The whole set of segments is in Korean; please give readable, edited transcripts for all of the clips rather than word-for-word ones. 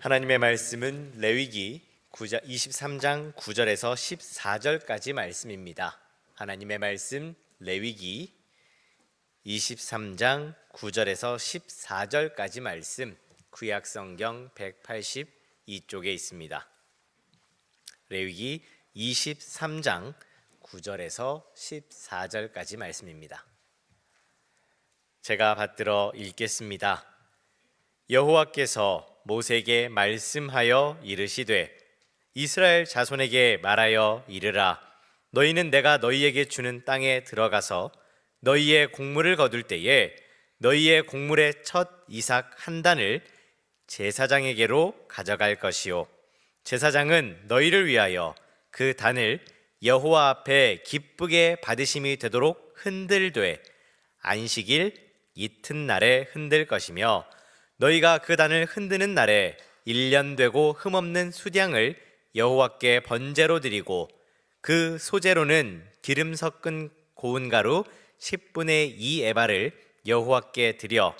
하나님의 말씀은 레위기 23장 9절에서 14절까지 말씀입니다. 하나님의 말씀 레위기 23장 9절에서 14절까지 말씀, 구약성경 182쪽에 있습니다. 레위기 23장 9절에서 14절까지 말씀입니다. 제가 받들어 읽겠습니다. 여호와께서 모세에게 말씀하여 이르시되 이스라엘 자손에게 말하여 이르라. 너희는 내가 너희에게 주는 땅에 들어가서 너희의 곡물을 거둘 때에 너희의 곡물의 첫 이삭 한 단을 제사장에게로 가져갈 것이요, 제사장은 너희를 위하여 그 단을 여호와 앞에 기쁘게 받으심이 되도록 흔들되 안식일 이튿날에 흔들 것이며, 너희가 그 단을 흔드는 날에 1년 되고 흠없는 수량을 여호와께 번제로 드리고, 그 소제로는 기름 섞은 고운 가루 10분의 2 에바를 여호와께 드려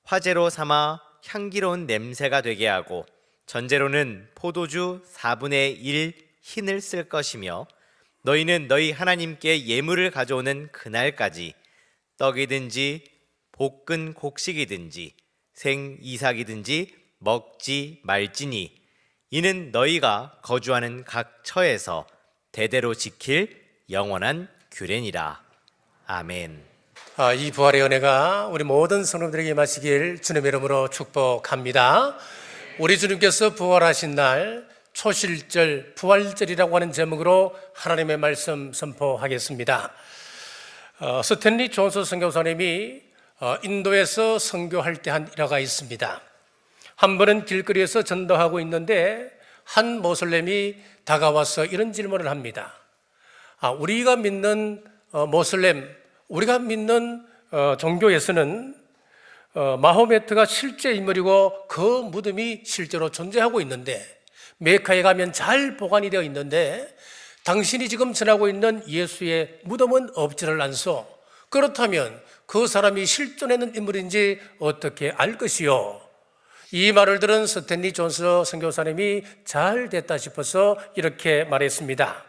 화제로 삼아 향기로운 냄새가 되게 하고, 전제로는 포도주 4분의 1 흰을 쓸 것이며, 너희는 너희 하나님께 예물을 가져오는 그날까지 떡이든지 볶은 곡식이든지 생 이삭이든지 먹지 말지니, 이는 너희가 거주하는 각 처에서 대대로 지킬 영원한 규례니라. 아멘. 이 부활의 은혜가 우리 모든 성도들에게 임하시길 주님의 이름으로 축복합니다. 우리 주님께서 부활하신 날 초실절, 부활절이라고 하는 제목으로 하나님의 말씀 선포하겠습니다. 스탠리 존스 선교사님이 인도에서 선교할 때 한 일화가 있습니다. 한 번은 길거리에서 전도하고 있는데 한 모슬렘이 다가와서 이런 질문을 합니다. 우리가 믿는 모슬렘, 우리가 믿는 종교에서는 마호메트가 실제 인물이고 그 무덤이 실제로 존재하고 있는데, 메카에 가면 잘 보관이 되어 있는데 당신이 지금 전하고 있는 예수의 무덤은 없지를 않소. 그렇다면 그 사람이 실존하는 인물인지 어떻게 알 것이요? 이 말을 들은 스탠리 존스 선교사님이 잘 됐다 싶어서 이렇게 말했습니다.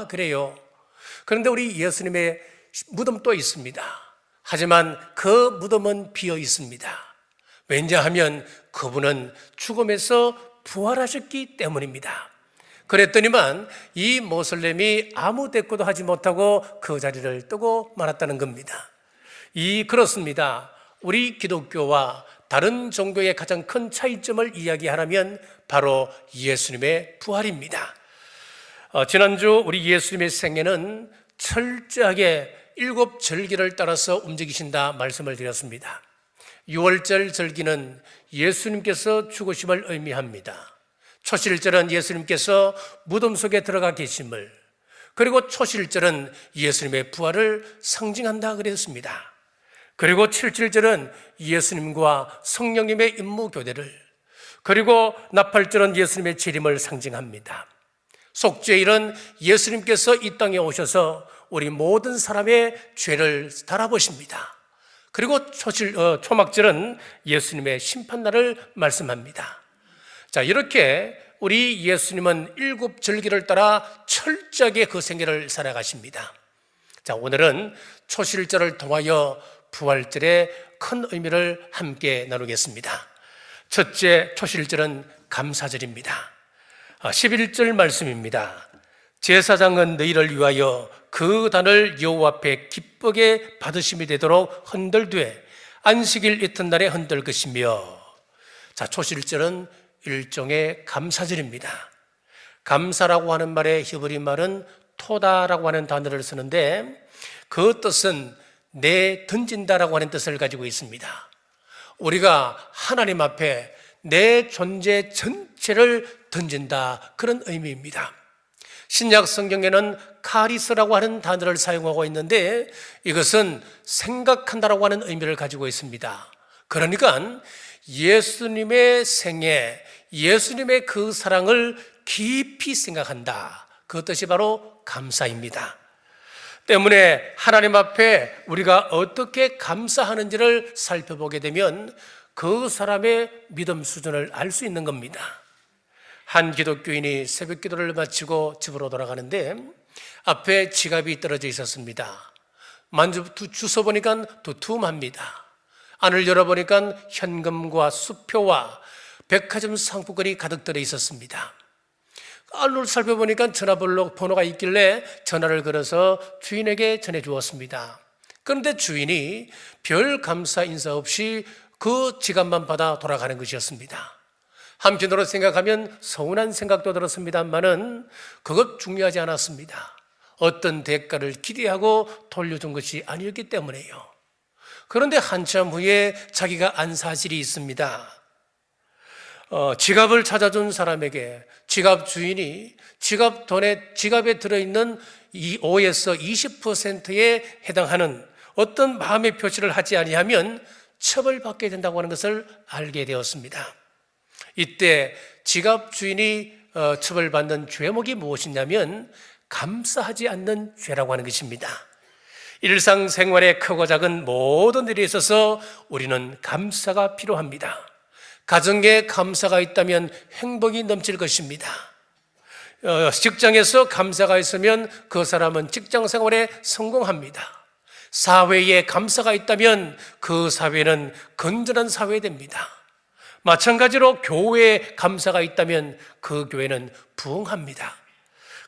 그래요. 그런데 우리 예수님의 무덤도 있습니다. 하지만 그 무덤은 비어 있습니다. 왜냐하면 그분은 죽음에서 부활하셨기 때문입니다. 그랬더니만 이 모슬렘이 아무 대꾸도 하지 못하고 그 자리를 뜨고 말았다는 겁니다. 그렇습니다. 우리 기독교와 다른 종교의 가장 큰 차이점을 이야기하라면 바로 예수님의 부활입니다. 지난주 우리 예수님의 생애는 철저하게 7절기를 따라서 움직이신다 말씀을 드렸습니다. 6월절 절기는 예수님께서 죽으심을 의미합니다. 초실절은 예수님께서 무덤 속에 들어가 계심을, 그리고 초실절은 예수님의 부활을 상징한다 그랬습니다. 그리고 7.7절은 예수님과 성령님의 임무 교대를, 그리고 나팔절은 예수님의 재림을 상징합니다. 속죄일은 예수님께서 이 땅에 오셔서 우리 모든 사람의 죄를 달아보십니다. 그리고 초막절은 예수님의 심판날을 말씀합니다. 자, 이렇게 우리 예수님은 7절기를 따라 철저하게 그 생애를 살아가십니다. 자, 오늘은 초실절을 통하여 부활절의 큰 의미를 함께 나누겠습니다. 첫째 초실절은 감사절입니다. 11절 말씀입니다. 제사장은 너희를 위하여 그 단을 여호와 앞에 기쁘게 받으심이 되도록 흔들되 안식일 이튿날에 흔들 것이며. 자, 초실절은 일종의 감사절입니다. 감사라고 하는 말의 히브리 말은 토다라고 하는 단어를 쓰는데, 그 뜻은 내 던진다라고 하는 뜻을 가지고 있습니다. 우리가 하나님 앞에 내 존재 전체를 던진다, 그런 의미입니다. 신약 성경에는 카리스라고 하는 단어를 사용하고 있는데, 이것은 생각한다라고 하는 의미를 가지고 있습니다. 그러니까 예수님의 생애, 예수님의 그 사랑을 깊이 생각한다, 그 뜻이 바로 감사입니다. 때문에 하나님 앞에 우리가 어떻게 감사하는지를 살펴보게 되면 그 사람의 믿음 수준을 알 수 있는 겁니다. 한 기독교인이 새벽 기도를 마치고 집으로 돌아가는데 앞에 지갑이 떨어져 있었습니다. 주워 보니까 두툼합니다. 안을 열어보니까 현금과 수표와 백화점 상품권이 가득 들어 있었습니다. 안을 살펴보니까 전화번호가 있길래 전화를 걸어서 주인에게 전해주었습니다. 그런데 주인이 별 감사 인사 없이 그 지갑만 받아 돌아가는 것이었습니다. 한편으로 생각하면 서운한 생각도 들었습니다만은 그것 중요하지 않았습니다. 어떤 대가를 기대하고 돌려준 것이 아니었기 때문에요. 그런데 한참 후에 자기가 안 사실이 있습니다. 지갑을 찾아준 사람에게 지갑 주인이 지갑에 들어있는 5에서 20%에 해당하는 어떤 마음의 표시를 하지 아니하면 처벌받게 된다고 하는 것을 알게 되었습니다. 이때 지갑 주인이 처벌받는 죄목이 무엇이냐면 감사하지 않는 죄라고 하는 것입니다. 일상생활의 크고 작은 모든 일에 있어서 우리는 감사가 필요합니다. 가정에 감사가 있다면 행복이 넘칠 것입니다. 직장에서 감사가 있으면 그 사람은 직장 생활에 성공합니다. 사회에 감사가 있다면 그 사회는 건전한 사회 됩니다. 마찬가지로 교회에 감사가 있다면 그 교회는 부흥합니다.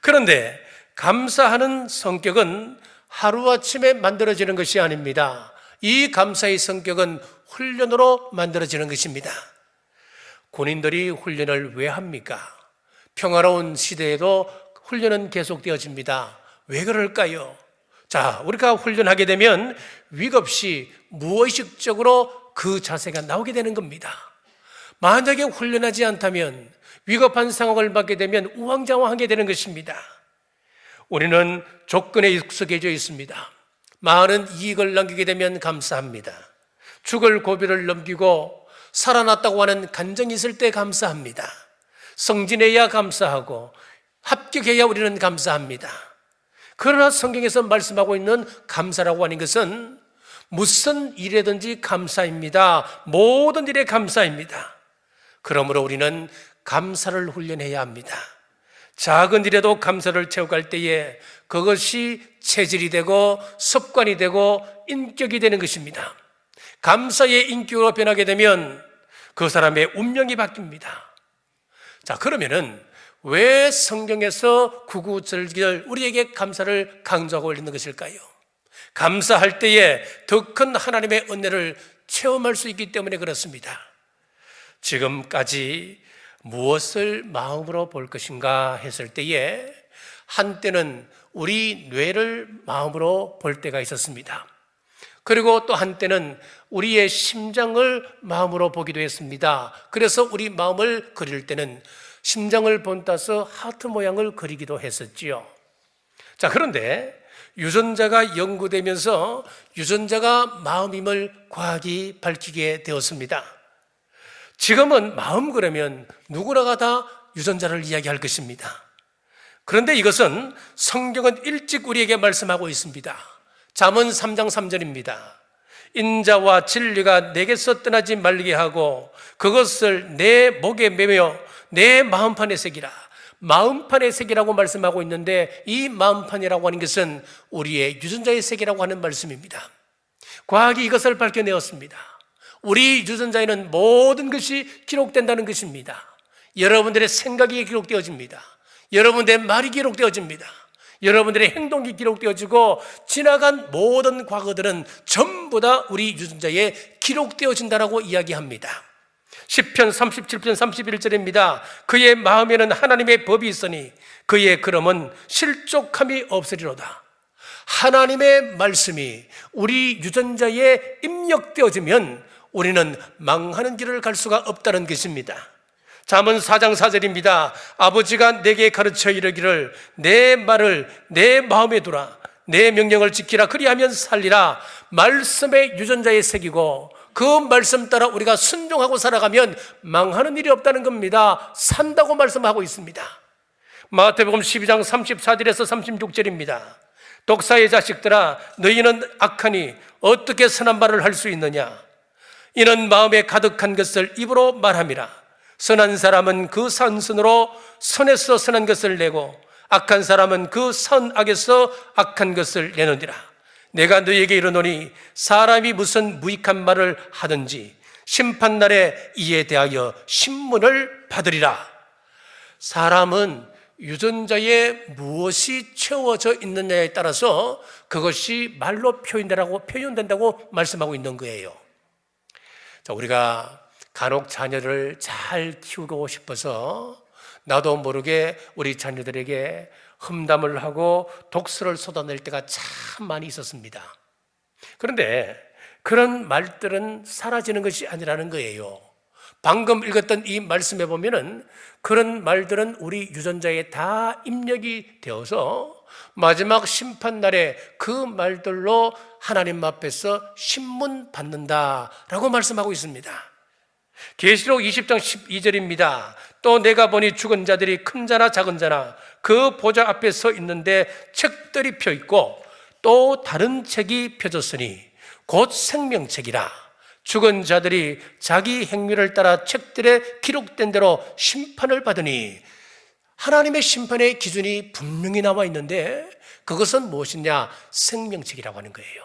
그런데 감사하는 성격은 하루아침에 만들어지는 것이 아닙니다. 이 감사의 성격은 훈련으로 만들어지는 것입니다. 군인들이 훈련을 왜 합니까? 평화로운 시대에도 훈련은 계속되어집니다. 왜 그럴까요? 자, 우리가 훈련하게 되면 위급시 무의식적으로 그 자세가 나오게 되는 겁니다. 만약에 훈련하지 않다면 위급한 상황을 맞게 되면 우왕좌왕하게 되는 것입니다. 우리는 조건에 익숙해져 있습니다. 많은 이익을 남기게 되면 감사합니다. 죽을 고비를 넘기고 살아났다고 하는 간정이 있을 때 감사합니다. 승진해야 감사하고 합격해야 우리는 감사합니다. 그러나 성경에서 말씀하고 있는 감사라고 하는 것은 무슨 일에든지 감사입니다. 모든 일에 감사입니다. 그러므로 우리는 감사를 훈련해야 합니다. 작은 일에도 감사를 채워갈 때에 그것이 체질이 되고 습관이 되고 인격이 되는 것입니다. 감사의 인격으로 변하게 되면 그 사람의 운명이 바뀝니다. 자, 그러면은 왜 성경에서 구구절절 우리에게 감사를 강조하고 있는 것일까요? 감사할 때에 더 큰 하나님의 은혜를 체험할 수 있기 때문에 그렇습니다. 지금까지 무엇을 마음으로 볼 것인가 했을 때에 한때는 우리 뇌를 마음으로 볼 때가 있었습니다. 그리고 또 한때는 우리의 심장을 마음으로 보기도 했습니다. 그래서 우리 마음을 그릴 때는 심장을 본따서 하트 모양을 그리기도 했었지요. 자, 그런데 유전자가 연구되면서 유전자가 마음임을 과학이 밝히게 되었습니다. 지금은 마음 그러면 누구나가 다 유전자를 이야기할 것입니다. 그런데 이것은 성경은 일찍 우리에게 말씀하고 있습니다. 잠언 3장 3절입니다. 인자와 진리가 내게서 떠나지 말게 하고 그것을 내 목에 매며 내 마음판에 새기라. 마음판에 새기라고 말씀하고 있는데 이 마음판이라고 하는 것은 우리의 유전자의 세계라고 하는 말씀입니다. 과학이 이것을 밝혀내었습니다. 우리 유전자에는 모든 것이 기록된다는 것입니다. 여러분들의 생각이 기록되어집니다. 여러분들의 말이 기록되어집니다. 여러분들의 행동이 기록되어지고 지나간 모든 과거들은 전부 다 우리 유전자에 기록되어진다라고 이야기합니다. 시편 37편 31절입니다. 그의 마음에는 하나님의 법이 있으니 그의 걸음은 실족함이 없으리로다. 하나님의 말씀이 우리 유전자에 입력되어지면 우리는 망하는 길을 갈 수가 없다는 것입니다. 잠언 4장 4절입니다. 아버지가 내게 가르쳐 이르기를 내 말을 내 마음에 두라. 내 명령을 지키라. 그리하면 살리라. 말씀의 유전자에 새기고 그 말씀 따라 우리가 순종하고 살아가면 망하는 일이 없다는 겁니다. 산다고 말씀하고 있습니다. 마태복음 12장 34절에서 36절입니다. 독사의 자식들아 너희는 악하니 어떻게 선한 말을 할 수 있느냐? 이는 마음에 가득한 것을 입으로 말함이라. 선한 사람은 그 선으로 선에서 선한 것을 내고 악한 사람은 그 선악에서 악한 것을 내느니라. 내가 너희에게 이르노니 사람이 무슨 무익한 말을 하든지 심판날에 이에 대하여 신문을 받으리라. 사람은 유전자에 무엇이 채워져 있느냐에 따라서 그것이 말로 표현된다고 말씀하고 있는 거예요. 자, 우리가 간혹 자녀를 잘 키우고 싶어서 나도 모르게 우리 자녀들에게 험담을 하고 독설을 쏟아낼 때가 참 많이 있었습니다. 그런데 그런 말들은 사라지는 것이 아니라는 거예요. 방금 읽었던 이 말씀에 보면은 그런 말들은 우리 유전자에 다 입력이 되어서 마지막 심판날에 그 말들로 하나님 앞에서 신문 받는다라고 말씀하고 있습니다. 계시록 20장 12절입니다. 또 내가 보니 죽은 자들이 큰 자나 작은 자나 그 보좌 앞에 서 있는데 책들이 펴 있고 또 다른 책이 펴졌으니 곧 생명책이라. 죽은 자들이 자기 행위를 따라 책들에 기록된 대로 심판을 받으니, 하나님의 심판의 기준이 분명히 나와 있는데 그것은 무엇이냐? 생명책이라고 하는 거예요.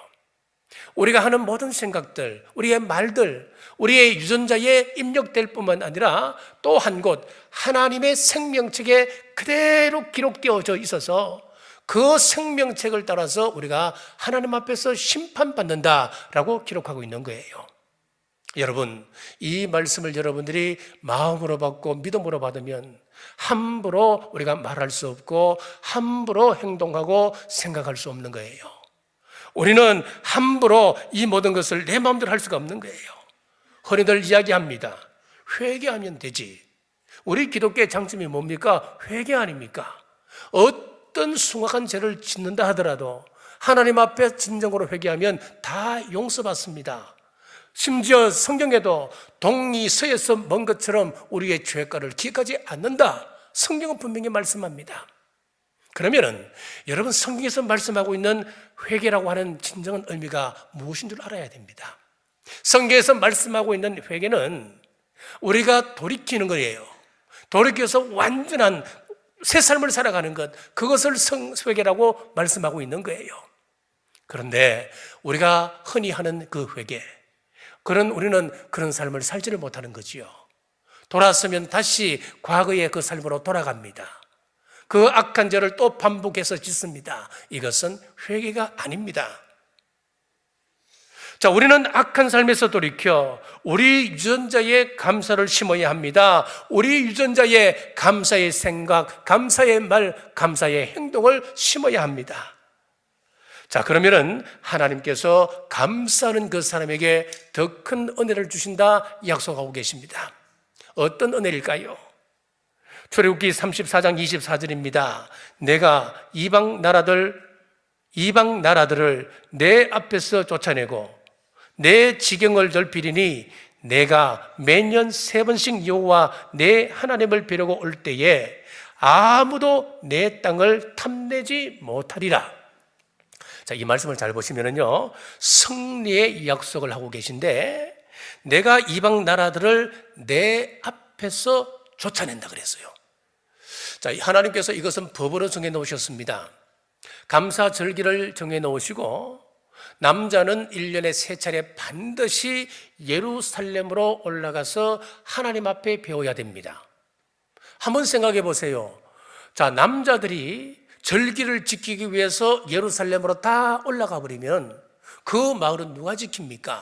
우리가 하는 모든 생각들, 우리의 말들, 우리의 유전자에 입력될 뿐만 아니라 또 한 곳 하나님의 생명책에 그대로 기록되어져 있어서 그 생명책을 따라서 우리가 하나님 앞에서 심판받는다라고 기록하고 있는 거예요. 여러분, 이 말씀을 여러분들이 마음으로 받고 믿음으로 받으면 함부로 우리가 말할 수 없고 함부로 행동하고 생각할 수 없는 거예요. 우리는 함부로 이 모든 것을 내 마음대로 할 수가 없는 거예요. 흔히들 이야기합니다. 회개하면 되지. 우리 기독교의 장점이 뭡니까? 회개 아닙니까? 어떤 숭악한 죄를 짓는다 하더라도 하나님 앞에 진정으로 회개하면 다 용서받습니다. 심지어 성경에도 동이 서에서 먼 것처럼 우리의 죄가를 기억하지 않는다. 성경은 분명히 말씀합니다. 그러면은 여러분, 성경에서 말씀하고 있는 회개라고 하는 진정한 의미가 무엇인 줄 알아야 됩니다. 성경에서 말씀하고 있는 회개는 우리가 돌이키는 거예요. 돌이켜서 완전한 새 삶을 살아가는 것, 그것을 회개라고 말씀하고 있는 거예요. 그런데 우리가 흔히 하는 그 회개, 우리는 그런 삶을 살지를 못하는 거지요. 돌아서면 다시 과거의 그 삶으로 돌아갑니다. 그 악한 죄를 또 반복해서 짓습니다. 이것은 회개가 아닙니다. 자, 우리는 악한 삶에서 돌이켜 우리 유전자에 감사를 심어야 합니다. 우리 유전자에 감사의 생각, 감사의 말, 감사의 행동을 심어야 합니다. 자, 그러면은 하나님께서 감사하는 그 사람에게 더 큰 은혜를 주신다 약속하고 계십니다. 어떤 은혜일까요? 출애굽기 34장 24절입니다. 내가 이방 나라들을 내 앞에서 쫓아내고 내 지경을 넓히리니 내가 매년 3번씩 여호와 내 하나님을 뵈려고 올 때에 아무도 내 땅을 탐내지 못하리라. 자, 이 말씀을 잘 보시면은요, 승리의 약속을 하고 계신데 내가 이방 나라들을 내 앞에서 쫓아낸다 그랬어요. 자, 하나님께서 이것은 법으로 정해 놓으셨습니다. 감사절기를 정해 놓으시고 남자는 1년에 3차례 반드시 예루살렘으로 올라가서 하나님 앞에 배워야 됩니다. 한번 생각해 보세요. 자, 남자들이 절기를 지키기 위해서 예루살렘으로 다 올라가 버리면 그 마을은 누가 지킵니까?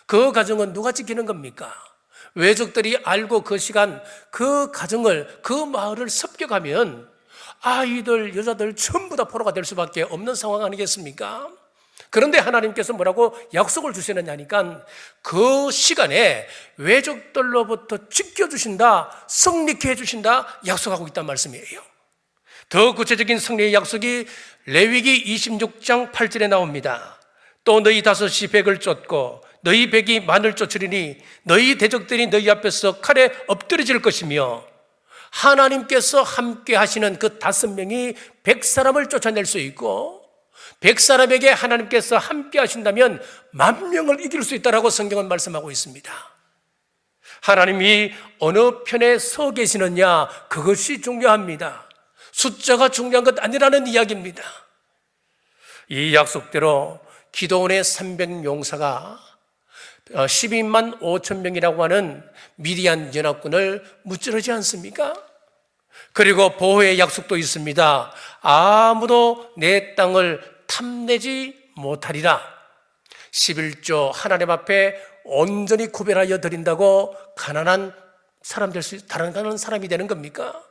그 가정은 누가 지키는 겁니까? 외적들이 알고 그 시간 그 가정을, 그 마을을 습격하면 아이들, 여자들 전부 다 포로가 될 수밖에 없는 상황 아니겠습니까? 그런데 하나님께서 뭐라고 약속을 주시느냐니까 그 시간에 외적들로부터 지켜주신다, 승리케 해주신다 약속하고 있단 말씀이에요. 더 구체적인 승리의 약속이 레위기 26장 8절에 나옵니다. 또 너희 다섯이 백을 쫓고 너희 백이 만을 쫓으리니 너희 대적들이 너희 앞에서 칼에 엎드려질 것이며, 하나님께서 함께 하시는 그 5명이 100사람을 쫓아낼 수 있고 100사람에게 하나님께서 함께 하신다면 10,000명을 이길 수 있다라고 성경은 말씀하고 있습니다. 하나님이 어느 편에 서 계시느냐, 그것이 중요합니다. 숫자가 중요한 것 아니라는 이야기입니다. 이 약속대로 기도원의 300용사가 12만 5천 명이라고 하는 미디안 연합군을 무찌르지 않습니까? 그리고 보호의 약속도 있습니다. 아무도 내 땅을 탐내지 못하리라. 11조 하나님 앞에 온전히 구별하여 드린다고 가난한 사람이 되는 겁니까?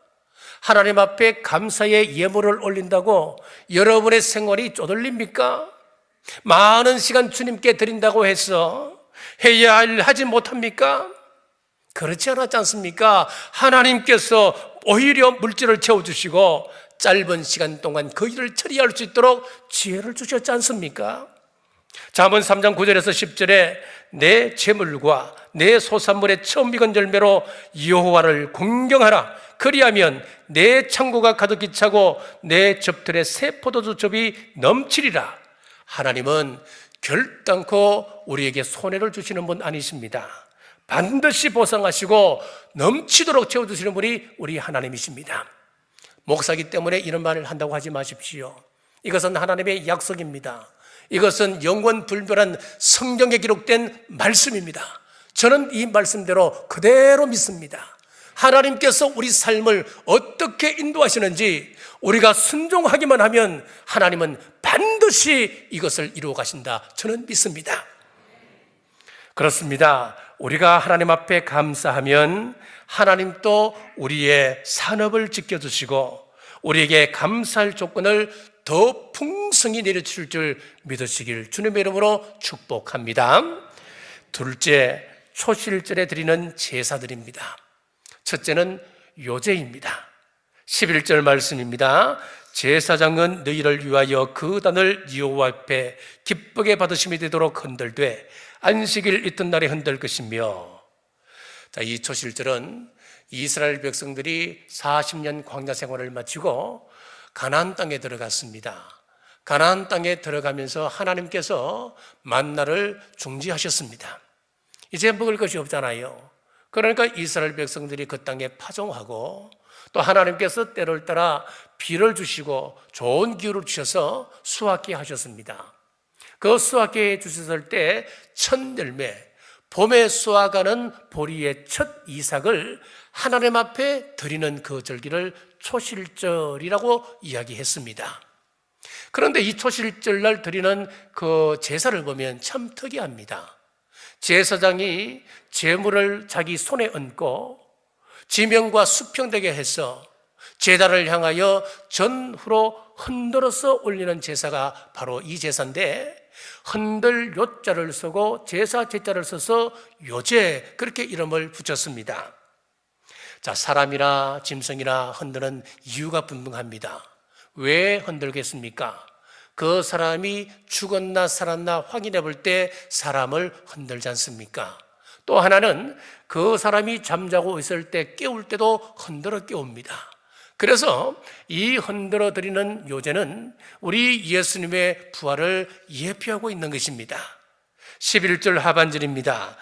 하나님 앞에 감사의 예물을 올린다고 여러분의 생활이 쪼들립니까? 많은 시간 주님께 드린다고 해서 해야 할 하지 못합니까? 그렇지 않았지 않습니까? 하나님께서 오히려 물질을 채워주시고 짧은 시간 동안 그 일을 처리할 수 있도록 지혜를 주셨지 않습니까? 잠언 3장 9절에서 10절에 내 재물과 내 소산물의 처음 익은 열매로 여호와를 공경하라. 그리하면 내 창고가 가득히 차고 내 접들에 새 포도주즙이 넘치리라. 하나님은 결단코 우리에게 손해를 주시는 분 아니십니다. 반드시 보상하시고 넘치도록 채워주시는 분이 우리 하나님이십니다. 목사기 때문에 이런 말을 한다고 하지 마십시오. 이것은 하나님의 약속입니다. 이것은 영원불변한 성경에 기록된 말씀입니다. 저는 이 말씀대로 그대로 믿습니다. 하나님께서 우리 삶을 어떻게 인도하시는지 우리가 순종하기만 하면 하나님은 반드시 이것을 이루어 가신다. 저는 믿습니다. 그렇습니다. 우리가 하나님 앞에 감사하면 하나님도 우리의 산업을 지켜주시고 우리에게 감사할 조건을 더 풍성히 내려주실 줄 믿으시길 주님의 이름으로 축복합니다. 둘째, 초실절에 드리는 제사들입니다. 첫째는 요제입니다. 11절 말씀입니다. 제사장은 너희를 위하여 그 단을 여호와 앞에 기쁘게 받으심이 되도록 흔들되 안식일 이튿날에 흔들 것이며. 자, 이 초실절은 이스라엘 백성들이 40년 광야 생활을 마치고 가나안 땅에 들어갔습니다. 가나안 땅에 들어가면서 하나님께서 만나를 중지하셨습니다. 이제 먹을 것이 없잖아요. 그러니까 이스라엘 백성들이 그 땅에 파종하고 또 하나님께서 때를 따라 비를 주시고 좋은 기후를 주셔서 수확게 하셨습니다. 그 수확게 주셨을 때 첫 열매, 봄에 수확하는 보리의 첫 이삭을 하나님 앞에 드리는 그 절기를 초실절이라고 이야기했습니다. 그런데 이 초실절날 드리는 그 제사를 보면 참 특이합니다. 제사장이 제물을 자기 손에 얹고 지명과 수평되게 해서 제단을 향하여 전후로 흔들어서 올리는 제사가 바로 이 제사인데, 흔들 요자를 쓰고 제사 제자를 써서 요제, 그렇게 이름을 붙였습니다. 자, 사람이나 짐승이나 흔드는 이유가 분명합니다. 왜 흔들겠습니까? 그 사람이 죽었나 살았나 확인해 볼 때 사람을 흔들지 않습니까? 또 하나는 그 사람이 잠자고 있을 때 깨울 때도 흔들어 깨웁니다. 그래서 이 흔들어 드리는 요제는 우리 예수님의 부활을 예표하고 있는 것입니다. 11절 하반절입니다.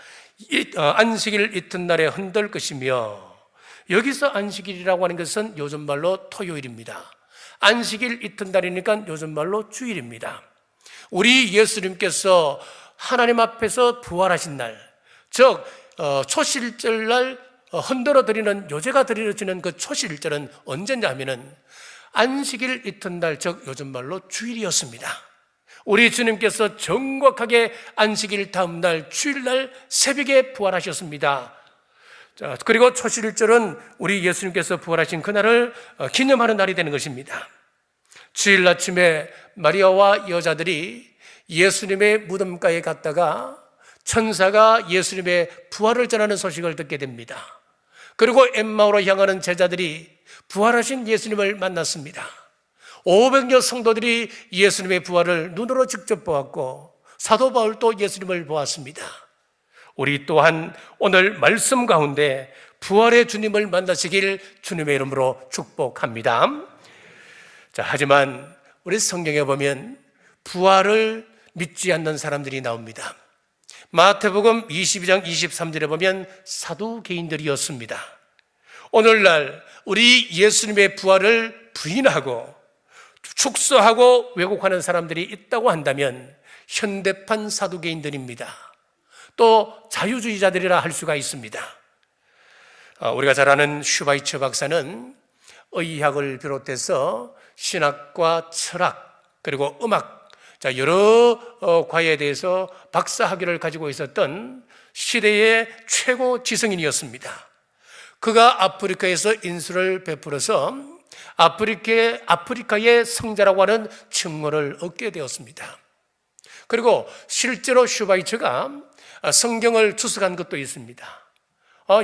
안식일 이튿날에 흔들 것이며, 여기서 안식일이라고 하는 것은 요즘 말로 토요일입니다. 안식일 이튿날이니까 요즘 말로 주일입니다. 우리 예수님께서 하나님 앞에서 부활하신 날, 즉 초실절날 흔들어 드리는 요제가 드려지는 그 초실절은 언제냐 하면은 안식일 이튿날, 즉 요즘 말로 주일이었습니다. 우리 주님께서 정확하게 안식일 다음 날 주일날 새벽에 부활하셨습니다. 자, 그리고 초실절은 우리 예수님께서 부활하신 그날을 기념하는 날이 되는 것입니다. 주일 아침에 마리아와 여자들이 예수님의 무덤가에 갔다가 천사가 예수님의 부활을 전하는 소식을 듣게 됩니다. 그리고 엠마오로 향하는 제자들이 부활하신 예수님을 만났습니다. 500여 성도들이 예수님의 부활을 눈으로 직접 보았고 사도 바울도 예수님을 보았습니다. 우리 또한 오늘 말씀 가운데 부활의 주님을 만나시길 주님의 이름으로 축복합니다. 자, 하지만 우리 성경에 보면 부활을 믿지 않는 사람들이 나옵니다. 마태복음 22장 23절에 보면 사두개인들이었습니다. 오늘날 우리 예수님의 부활을 부인하고 축소하고 왜곡하는 사람들이 있다고 한다면 현대판 사두개인들입니다. 또 자유주의자들이라 할 수가 있습니다. 우리가 잘 아는 슈바이처 박사는 의학을 비롯해서 신학과 철학 그리고 음악 여러 과에 대해서 박사학위를 가지고 있었던 시대의 최고 지성인이었습니다. 그가 아프리카에서 인수를 베풀어서 아프리카의 성자라고 하는称号를 얻게 되었습니다. 그리고 실제로 슈바이처가 성경을 주석한 것도 있습니다.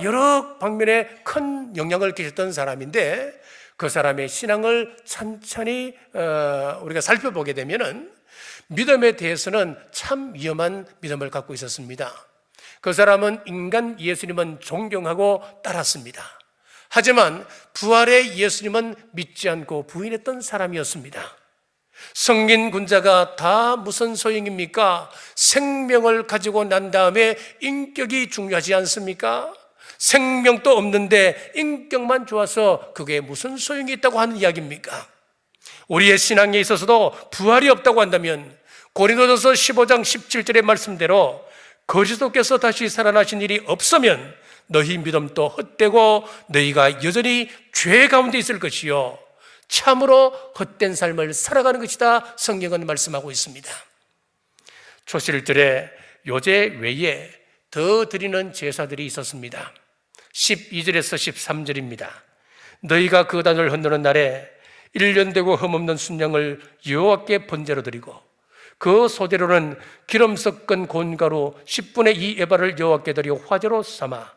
여러 방면에 큰 영향을 끼쳤던 사람인데 그 사람의 신앙을 찬찬히 우리가 살펴보게 되면은 믿음에 대해서는 참 위험한 믿음을 갖고 있었습니다. 그 사람은 인간 예수님은 존경하고 따랐습니다. 하지만 부활의 예수님은 믿지 않고 부인했던 사람이었습니다. 성긴 군자가 다 무슨 소용입니까? 생명을 가지고 난 다음에 인격이 중요하지 않습니까? 생명도 없는데 인격만 좋아서 그게 무슨 소용이 있다고 하는 이야기입니까? 우리의 신앙에 있어서도 부활이 없다고 한다면 고린도전서 15장 17절의 말씀대로 그리스도께서 다시 살아나신 일이 없으면 너희 믿음도 헛되고 너희가 여전히 죄 가운데 있을 것이요 참으로 헛된 삶을 살아가는 것이다 성경은 말씀하고 있습니다. 초실절에 요제 외에 더 드리는 제사들이 있었습니다. 12절에서 13절입니다. 너희가 그 단을 흔드는 날에 1년 되고 흠없는 순양을 여호와께 번제로 드리고 그 소재로는 기름 섞은 곤가루 10분의 2 에바를 여호와께 드려 화제로 삼아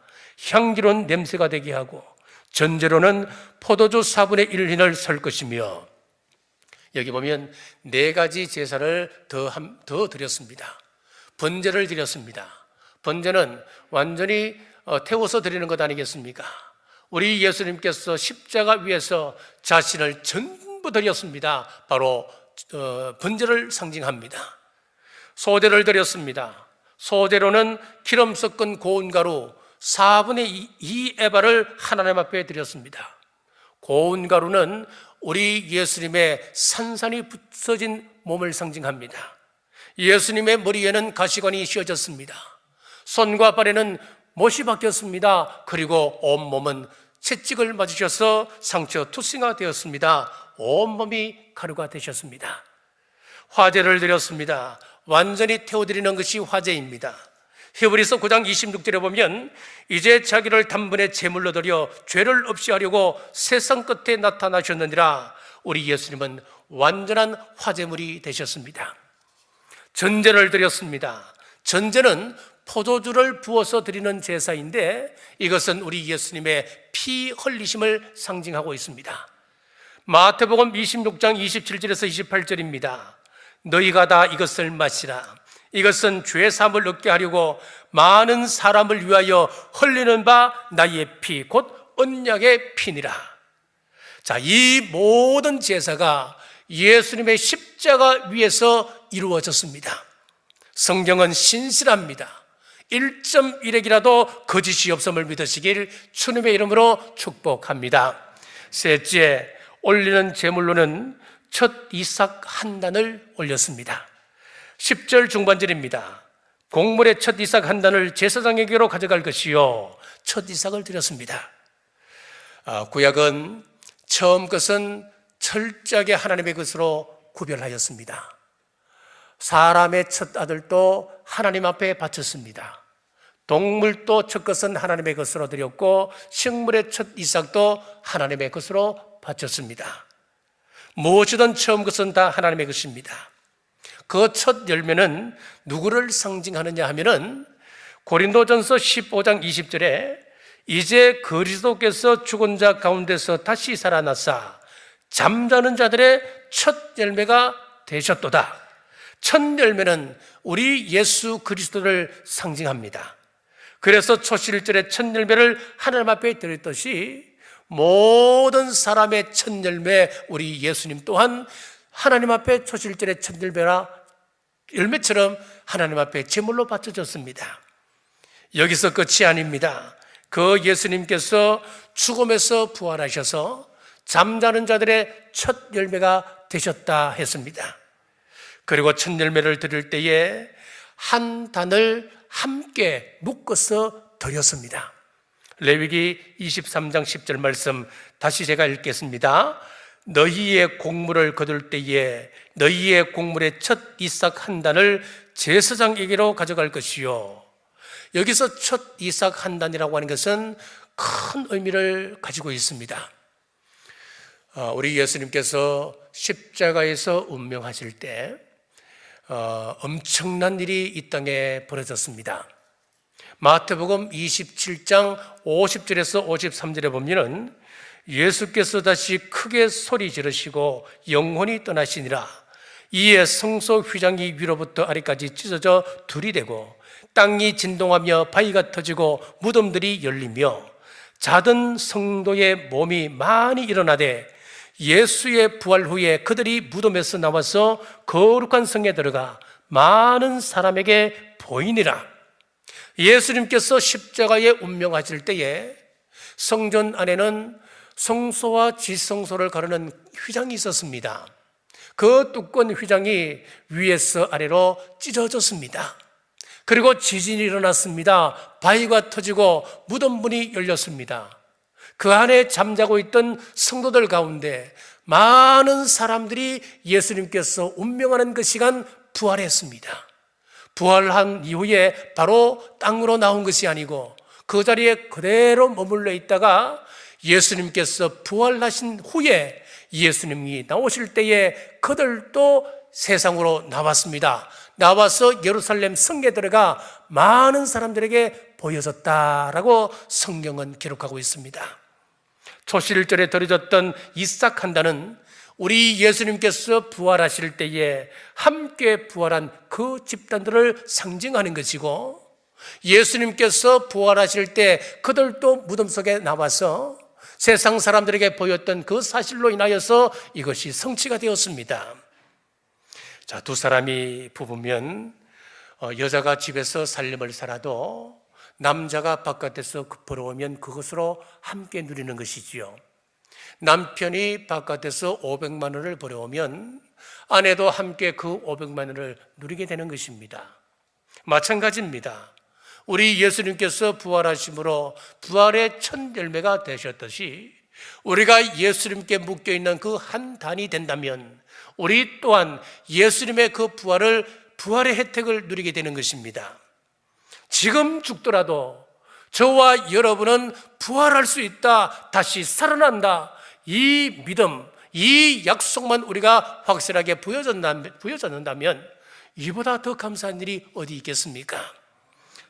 향기로운 냄새가 되게 하고 전제로는 포도주 4분의 1 흰을 설 것이며 여기 보면 4가지 제사를 더 드렸습니다. 번제를 드렸습니다. 번제는 완전히 태워서 드리는 것 아니겠습니까? 우리 예수님께서 십자가 위에서 자신을 전부 드렸습니다. 바로 번제를 상징합니다. 소제를 드렸습니다. 소제로는 기름 섞은 고운 가루 4분의 2 에바를 하나님 앞에 드렸습니다. 고운 가루는 우리 예수님의 산산이 붙어진 몸을 상징합니다. 예수님의 머리에는 가시관이 씌워졌습니다. 손과 발에는 못이 박혔습니다. 그리고 온몸은 채찍을 맞으셔서 상처 투성이가 되었습니다. 온몸이 가루가 되셨습니다. 화제를 드렸습니다. 완전히 태워드리는 것이 화제입니다. 히브리서 9장 26절에 보면 이제 자기를 단번에 제물로 드려 죄를 없이 하려고 세상 끝에 나타나셨느니라. 우리 예수님은 완전한 화제물이 되셨습니다. 전제를 드렸습니다. 전제는 포도주를 부어서 드리는 제사인데 이것은 우리 예수님의 피 흘리심을 상징하고 있습니다. 마태복음 26장 27절에서 28절입니다. 너희가 다 이것을 마시라. 이것은 죄 사함을 얻게 하려고 많은 사람을 위하여 흘리는 바 나의 피 곧 언약의 피니라. 자, 이 모든 제사가 예수님의 십자가 위에서 이루어졌습니다. 성경은 신실합니다. 1.1핵이라도 거짓이 없음을 믿으시길 주님의 이름으로 축복합니다. 셋째, 올리는 제물로는 첫 이삭 한 단을 올렸습니다. 10절 중반절입니다. 곡물의 첫 이삭 한 단을 제사장에게로 가져갈 것이요 첫 이삭을 드렸습니다. 구약은 처음 것은 철저하게 하나님의 것으로 구별하였습니다. 사람의 첫 아들도 하나님 앞에 바쳤습니다. 동물도 첫 것은 하나님의 것으로 드렸고 식물의 첫 이삭도 하나님의 것으로 바쳤습니다. 무엇이든 처음 것은 다 하나님의 것입니다. 그 첫 열매는 누구를 상징하느냐 하면은 고린도전서 15장 20절에 이제 그리스도께서 죽은 자 가운데서 다시 살아나사 잠자는 자들의 첫 열매가 되셨도다. 첫 열매는 우리 예수 그리스도를 상징합니다. 그래서 초실절의 첫 열매를 하나님 앞에 드렸듯이 모든 사람의 첫 열매 우리 예수님 또한 하나님 앞에 초실절의 첫 열매처럼 하나님 앞에 제물로 바쳐졌습니다. 여기서 끝이 아닙니다. 그 예수님께서 죽음에서 부활하셔서 잠자는 자들의 첫 열매가 되셨다 했습니다. 그리고 첫 열매를 드릴 때에 한 단을 함께 묶어서 드렸습니다. 레위기 23장 10절 말씀 다시 제가 읽겠습니다. 너희의 곡물을 거둘 때에 너희의 곡물의 첫 이삭 한 단을 제사장에게로 가져갈 것이요. 여기서 첫 이삭 한 단이라고 하는 것은 큰 의미를 가지고 있습니다. 우리 예수님께서 십자가에서 운명하실 때 엄청난 일이 이 땅에 벌어졌습니다. 마태복음 27장 50절에서 53절에 보면은 예수께서 다시 크게 소리 지르시고 영혼이 떠나시니라. 이에 성소 휘장이 위로부터 아래까지 찢어져 둘이 되고 땅이 진동하며 바위가 터지고 무덤들이 열리며 자던 성도의 몸이 많이 일어나되 예수의 부활 후에 그들이 무덤에서 나와서 거룩한 성에 들어가 많은 사람에게 보이니라. 예수님께서 십자가에 운명하실 때에 성전 안에는 성소와 지성소를 가르는 휘장이 있었습니다. 그 두꺼운 휘장이 위에서 아래로 찢어졌습니다. 그리고 지진이 일어났습니다. 바위가 터지고 무덤문이 열렸습니다. 그 안에 잠자고 있던 성도들 가운데 많은 사람들이 예수님께서 운명하는 그 시간 부활했습니다. 부활한 이후에 바로 땅으로 나온 것이 아니고 그 자리에 그대로 머물러 있다가 예수님께서 부활하신 후에 예수님이 나오실 때에 그들도 세상으로 나왔습니다. 나와서 예루살렘 성에 들어가 많은 사람들에게 보여졌다라고 성경은 기록하고 있습니다. 초실절에 드려졌던 이삭 한 단은 우리 예수님께서 부활하실 때에 함께 부활한 그 집단들을 상징하는 것이고, 예수님께서 부활하실 때 그들도 무덤 속에 나와서 세상 사람들에게 보였던 그 사실로 인하여서 이것이 성취가 되었습니다. 자, 두 사람이 부부면 여자가 집에서 살림을 살아도 남자가 바깥에서 벌어오면 그것으로 함께 누리는 것이지요. 남편이 바깥에서 500만 원을 벌어오면 아내도 함께 그 500만 원을 누리게 되는 것입니다. 마찬가지입니다. 우리 예수님께서 부활하심으로 부활의 첫 열매가 되셨듯이 우리가 예수님께 묶여있는 그 한 단이 된다면 우리 또한 예수님의 그 부활의 혜택을 누리게 되는 것입니다. 지금 죽더라도 저와 여러분은 부활할 수 있다, 다시 살아난다, 이 믿음, 이 약속만 우리가 확실하게 부여잡는다면 이보다 더 감사한 일이 어디 있겠습니까?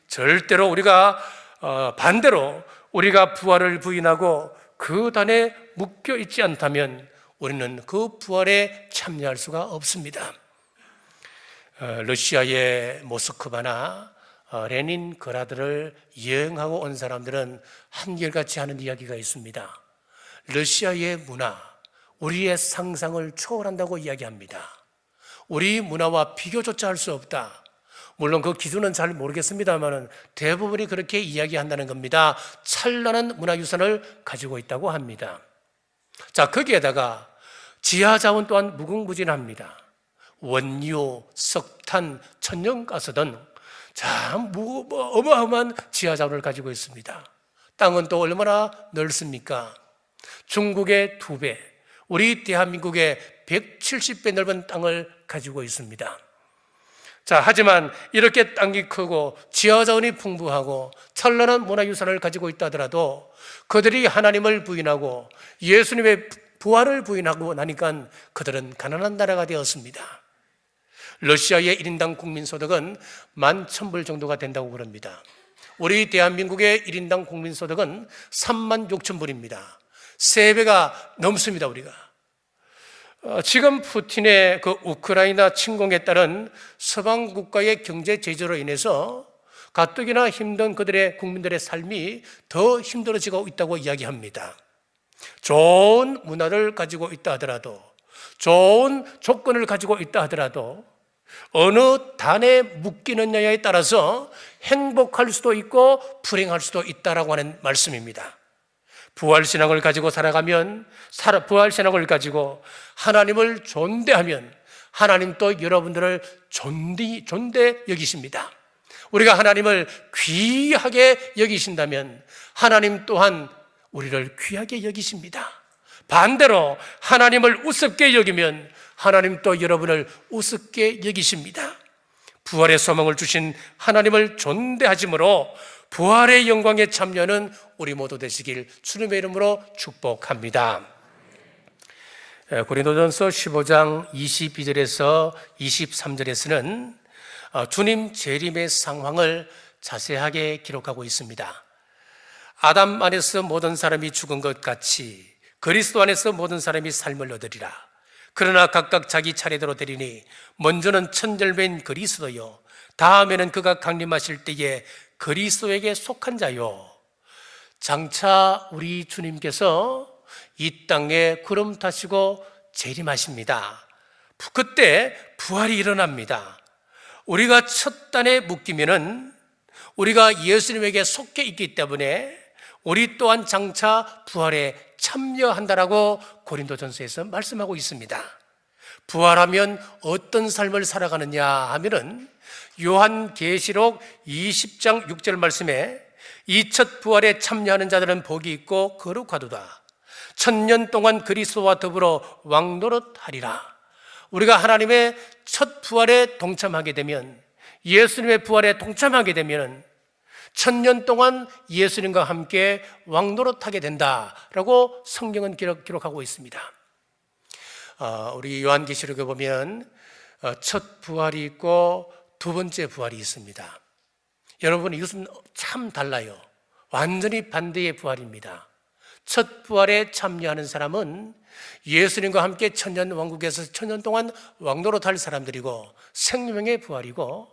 절대로 우리가 반대로 우리가 부활을 부인하고 그 단에 묶여 있지 않다면 우리는 그 부활에 참여할 수가 없습니다. 러시아의 모스크바나 레닌그라드를 여행하고 온 사람들은 한결같이 하는 이야기가 있습니다. 러시아의 문화, 우리의 상상을 초월한다고 이야기합니다. 우리 문화와 비교조차 할 수 없다. 물론 그 기준은 잘 모르겠습니다만 대부분이 그렇게 이야기한다는 겁니다. 찬란한 문화유산을 가지고 있다고 합니다. 자, 거기에다가 지하자원 또한 무궁무진합니다. 원유, 석탄, 천연가스 등 참 어마어마한 지하자원을 가지고 있습니다. 땅은 또 얼마나 넓습니까? 중국의 2배, 우리 대한민국의 170배 넓은 땅을 가지고 있습니다. 자, 하지만 이렇게 땅이 크고 지하자원이 풍부하고 찬란한 문화유산을 가지고 있다 하더라도 그들이 하나님을 부인하고 예수님의 부활을 부인하고 나니까 그들은 가난한 나라가 되었습니다. 러시아의 1인당 국민소득은 11,000불 정도가 된다고 그럽니다. 우리 대한민국의 1인당 국민소득은 36,000불입니다. 3배가 넘습니다, 우리가. 지금 푸틴의 그 우크라이나 침공에 따른 서방 국가의 경제 제재로 인해서 가뜩이나 힘든 국민들의 삶이 더 힘들어지고 있다고 이야기합니다. 좋은 문화를 가지고 있다 하더라도, 좋은 조건을 가지고 있다 하더라도 어느 단에 묶이느냐에 따라서 행복할 수도 있고 불행할 수도 있다라고 하는 말씀입니다. 부활신앙을 가지고 살아가면, 부활신앙을 가지고 하나님을 존대하면 하나님 또 여러분들을 존대 여기십니다. 우리가 하나님을 귀하게 여기신다면 하나님 또한 우리를 귀하게 여기십니다. 반대로 하나님을 우습게 여기면 하나님 또 여러분을 우습게 여기십니다. 부활의 소망을 주신 하나님을 존대하심으로 부활의 영광에 참여하는 우리 모두 되시길 주님의 이름으로 축복합니다. 고린도전서 15장 22절에서 23절에서는 주님 재림의 상황을 자세하게 기록하고 있습니다. 아담 안에서 모든 사람이 죽은 것 같이 그리스도 안에서 모든 사람이 삶을 얻으리라. 그러나 각각 자기 차례대로 되리니 먼저는 천절배인 그리스도요, 다음에는 그가 강림하실 때에 그리스도에게 속한 자요. 장차 우리 주님께서 이 땅에 구름 타시고 재림하십니다. 그때 부활이 일어납니다. 우리가 첫 단에 묶이면은 우리가 예수님에게 속해 있기 때문에 우리 또한 장차 부활에 참여한다라고 고린도전서에서 말씀하고 있습니다. 부활하면 어떤 삶을 살아가느냐 하면은 요한계시록 20장 6절 말씀에 이 첫 부활에 참여하는 자들은 복이 있고 거룩하도다. 1000년 동안 그리스도와 더불어 왕노릇하리라. 우리가 하나님의 첫 부활에 동참하게 되면, 예수님의 부활에 동참하게 되면 1000년 동안 예수님과 함께 왕노릇하게 된다라고 성경은 기록하고 있습니다. 우리 요한계시록에 보면 첫 부활이 있고 두 번째 부활이 있습니다. 여러분, 이것은 참 달라요. 완전히 반대의 부활입니다. 첫 부활에 참여하는 사람은 예수님과 함께 천년 왕국에서 천년 동안 왕노릇할 사람들이고 생명의 부활이고,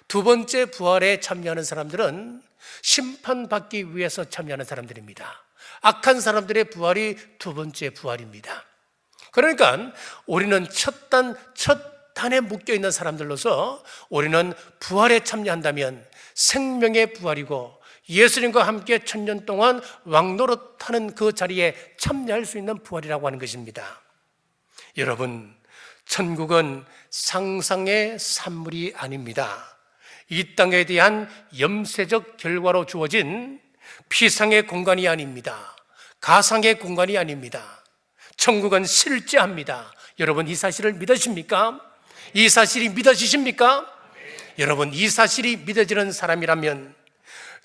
두 번째 부활에 참여하는 사람들은 심판받기 위해서 참여하는 사람들입니다. 악한 사람들의 부활이 두 번째 부활입니다. 그러니까 우리는 첫 단에 묶여있는 사람들로서 우리는 부활에 참여한다면 생명의 부활이고 예수님과 함께 천년 동안 왕노릇하는 그 자리에 참여할 수 있는 부활이라고 하는 것입니다. 여러분, 천국은 상상의 산물이 아닙니다. 이 땅에 대한 염세적 결과로 주어진 피상의 공간이 아닙니다. 가상의 공간이 아닙니다. 천국은 실제합니다. 여러분, 이 사실을 믿으십니까? 이 사실이 믿어지십니까? 여러분, 이 사실이 믿어지는 사람이라면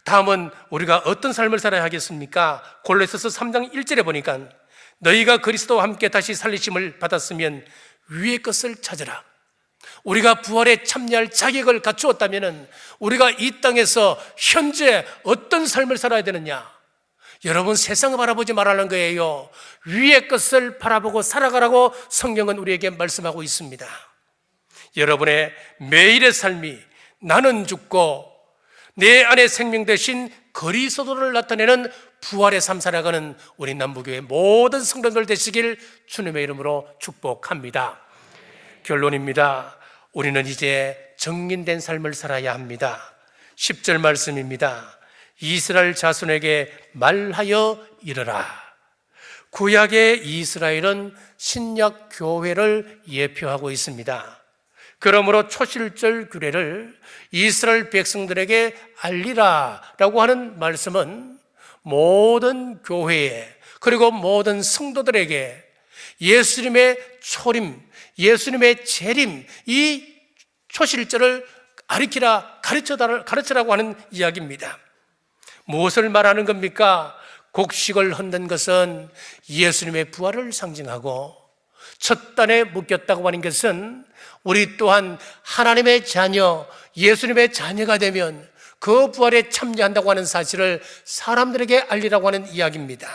다음은 우리가 어떤 삶을 살아야 하겠습니까? 골로새서 3장 1절에 보니까 너희가 그리스도와 함께 다시 살리심을 받았으면 위의 것을 찾으라. 우리가 부활에 참여할 자격을 갖추었다면 우리가 이 땅에서 현재 어떤 삶을 살아야 되느냐? 여러분, 세상을 바라보지 말라는 거예요. 위의 것을 바라보고 살아가라고 성경은 우리에게 말씀하고 있습니다. 여러분의 매일의 삶이 나는 죽고 내 안에 생명 대신 그리스도를 나타내는 부활의 삶 살아가는 우리 남부교회 모든 성도들 되시길 주님의 이름으로 축복합니다. 결론입니다. 우리는 이제 정인된 삶을 살아야 합니다. 10절 말씀입니다. 이스라엘 자손에게 말하여 이르라. 구약의 이스라엘은 신약 교회를 예표하고 있습니다. 그러므로 초실절 규례를 이스라엘 백성들에게 알리라라고 하는 말씀은 모든 교회에, 그리고 모든 성도들에게 예수님의 초림, 예수님의 재림, 이 초실절을 가르치라고 하는 이야기입니다. 무엇을 말하는 겁니까? 곡식을 흔든 것은 예수님의 부활을 상징하고, 첫 단에 묶였다고 하는 것은 우리 또한 하나님의 자녀, 예수님의 자녀가 되면 그 부활에 참여한다고 하는 사실을 사람들에게 알리라고 하는 이야기입니다.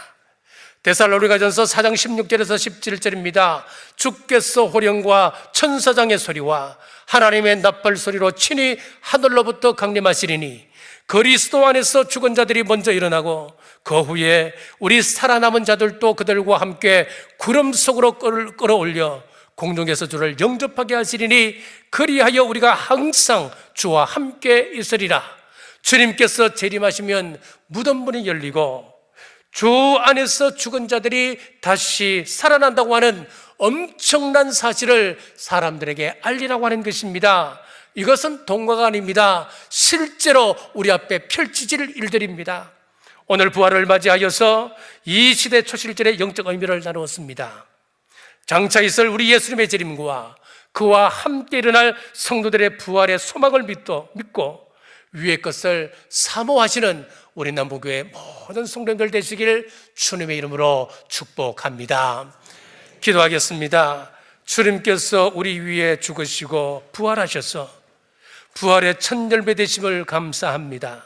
데살로니가전서 4장 16절에서 17절입니다. 주께서 호령과 천사장의 소리와 하나님의 나팔 소리로 친히 하늘로부터 강림하시리니 그리스도 안에서 죽은 자들이 먼저 일어나고 그 후에 우리 살아남은 자들도 그들과 함께 구름 속으로 끌어올려 공중에서 주를 영접하게 하시리니 그리하여 우리가 항상 주와 함께 있으리라. 주님께서 재림하시면 무덤문이 열리고 주 안에서 죽은 자들이 다시 살아난다고 하는 엄청난 사실을 사람들에게 알리라고 하는 것입니다. 이것은 동화가 아닙니다. 실제로 우리 앞에 펼쳐질 일들입니다. 오늘 부활을 맞이하여서 이 시대 초실절의 영적 의미를 나누었습니다. 장차 있을 우리 예수님의 재림과 그와 함께 일어날 성도들의 부활의 소망을 믿고 위의 것을 사모하시는 우리 남부교회 모든 성도들 되시길 주님의 이름으로 축복합니다. 기도하겠습니다. 주님께서 우리 위에 죽으시고 부활하셔서 부활의 첫 열매 되심을 감사합니다.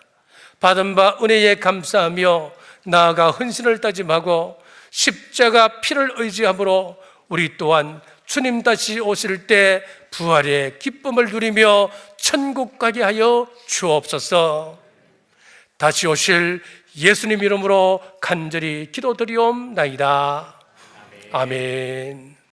받은 바 은혜에 감사하며 나아가 헌신을 다짐하고 십자가 피를 의지함으로 우리 또한 주님 다시 오실 때 부활의 기쁨을 누리며 천국 가게 하여 주옵소서. 다시 오실 예수님 이름으로 간절히 기도드리옵나이다. 아멘.